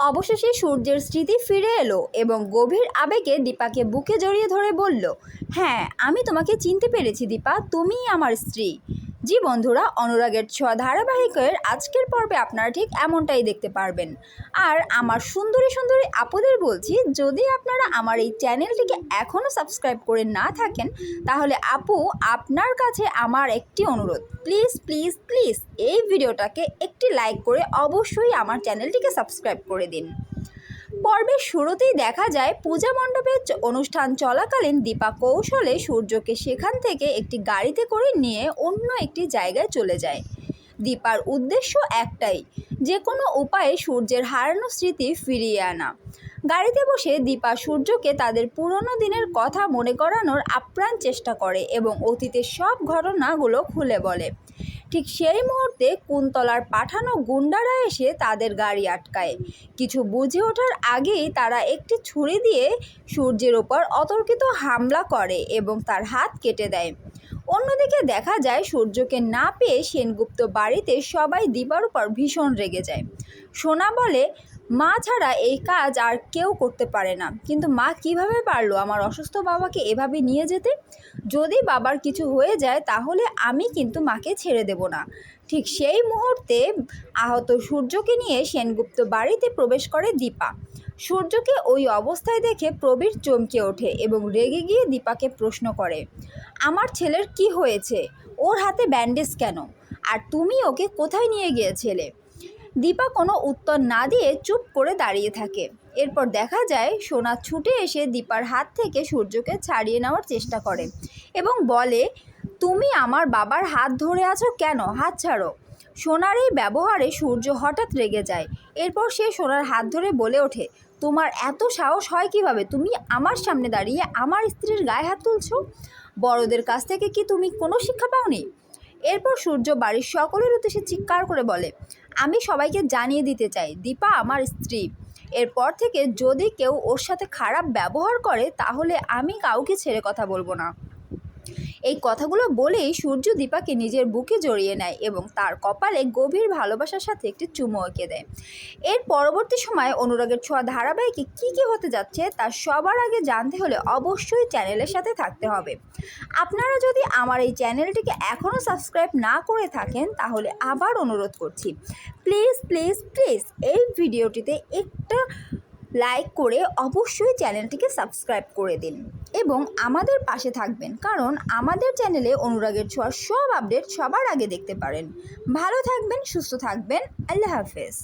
অবশেষে সূর্যের স্মৃতি ফিরে এলো এবং গভীর আবেগে দীপাকে বুকে জড়িয়ে ধরে বলল, হ্যাঁ, আমি তোমাকে চিনতে পেরেছি দীপা, তুমিই আমার স্ত্রী। জি বন্ধুরা, অনুরাগের ছোঁয়া ধারাবাহিকের আজকের পর্বে আপনারা ঠিক এমনটাই দেখতে পারবেন। আর আমার সুন্দরী সুন্দরী আপুদের বলছি, যদি আপনারা আমার এই চ্যানেলটিকে এখনও সাবস্ক্রাইব করে না থাকেন, তাহলে আপু আপনার কাছে আমার একটি অনুরোধ, প্লিজ প্লিজ প্লিজ এই ভিডিওটাকে একটি লাইক করে অবশ্যই আমার চ্যানেলটিকে সাবস্ক্রাইব করে দিন। পর্বের শুরুতেই দেখা যায় পূজা মণ্ডপে অনুষ্ঠান চলাকালীন দীপা কৌশলে সূর্যকে সেখান থেকে একটি গাড়িতে করে নিয়ে অন্য একটি জায়গায় চলে যায়। দীপার উদ্দেশ্য একটাই, যে কোনো উপায়ে সূর্যের হারানো স্মৃতি ফিরিয়ে আনা। গাড়িতে বসে দীপা সূর্যকে তাদের পুরনো দিনের কথা মনে করানোর আপ্রাণ চেষ্টা করে এবং অতীতের সব ঘটনাগুলো খুলে বলে। ঠিক সেই মুহূর্তে কুন্তলার পাঠানো গুন্ডারা এসে তাদের গাড়ি আটকায়। কিছু বুঝে ওঠার আগেই তারা একটি ছুরি দিয়ে সূর্যের ওপর অতর্কিত হামলা করে এবং তার হাত কেটে দেয়। অন্যদিকে দেখা যায় সূর্যকে না পেয়ে সেনগুপ্ত বাড়িতে সবাই দীপার উপর ভীষণ রেগে যায়। সোনা বলে, মা ছাড়া এই কাজ আর কেউ করতে পারে না, কিন্তু মা কিভাবে পারলো আমার অসুস্থ বাবাকে এভাবে নিয়ে যেতে? যদি বাবার কিছু হয়ে যায় তাহলে আমি কিন্তু মাকে ছেড়ে দেব না। ঠিক সেই মুহূর্তে আহত সূর্যকে নিয়ে সেনগুপ্ত বাড়িতে প্রবেশ করে দীপা। সূর্যকে ওই অবস্থায় দেখে প্রবীর চমকে ওঠে এবং রেগে গিয়ে দীপাকে প্রশ্ন করে, আমার ছেলের কি হয়েছে? ওর হাতে ব্যান্ডেজ কেন? আর তুমি ওকে কোথায় নিয়ে গিয়েছিলে? দীপা কোনো উত্তর না দিয়ে চুপ করে দাঁড়িয়ে থাকে। এরপর দেখা যায় সোনা ছুটে এসে দীপার হাত থেকে সূর্যকে ছাড়িয়ে নেওয়ার চেষ্টা করে এবং বলে, তুমি আমার বাবার হাত ধরে আছো কেন? হাত ছাড়ো। সোনার এই ব্যবহারে সূর্য হঠাৎ রেগে যায়। এরপর সে সোনার হাত ধরে বলে ওঠে, তোমার এত সাহস হয় কিভাবে? তুমি আমার সামনে দাঁড়িয়ে আমার স্ত্রীর গায়ে হাত তুলছো? বড়দের কাছ থেকে কি তুমি কোনো শিক্ষা পাওনি? এরপর সূর্য বাড়ির সকলের উদ্দেশ্যে চিৎকার করে বলে, আমি সবাইকে জানিয়ে দিতে চাই দীপা আমার স্ত্রী। এরপর থেকে যদি কেউ ওর সাথে খারাপ ব্যবহার করে তাহলে আমি কাউকে ছেড়ে কথা বলবো না। এই কথাগুলো বলেই সূর্য দীপাকে নিজের বুকে জড়িয়ে নেয় এবং তার কপালে গভীর ভালোবাসার সাথে একটি চুমু এঁকে দেয়। এর পরবর্তী সময়ে অনুরাগের ছোঁয়া ধারাবাহিকে কী কী হতে যাচ্ছে তা সবার আগে জানতে হলে অবশ্যই চ্যানেলের সাথে থাকতে হবে। আপনারা যদি আমার এই চ্যানেলটিকে এখনও সাবস্ক্রাইব না করে থাকেন তাহলে আবার অনুরোধ করছি, প্লিজ প্লিজ প্লিজ এই ভিডিওটিতে একটা লাইক করে অবশ্যই চ্যানেলটিকে সাবস্ক্রাইব করে দিন এবং আমাদের পাশে থাকবেন, কারণ আমাদের চ্যানেলে অনুরাগের ছোঁয়ার সব আপডেট সবার আগে দেখতে পারেন। ভালো থাকবেন, সুস্থ থাকবেন, আল্লাহ হাফেজ।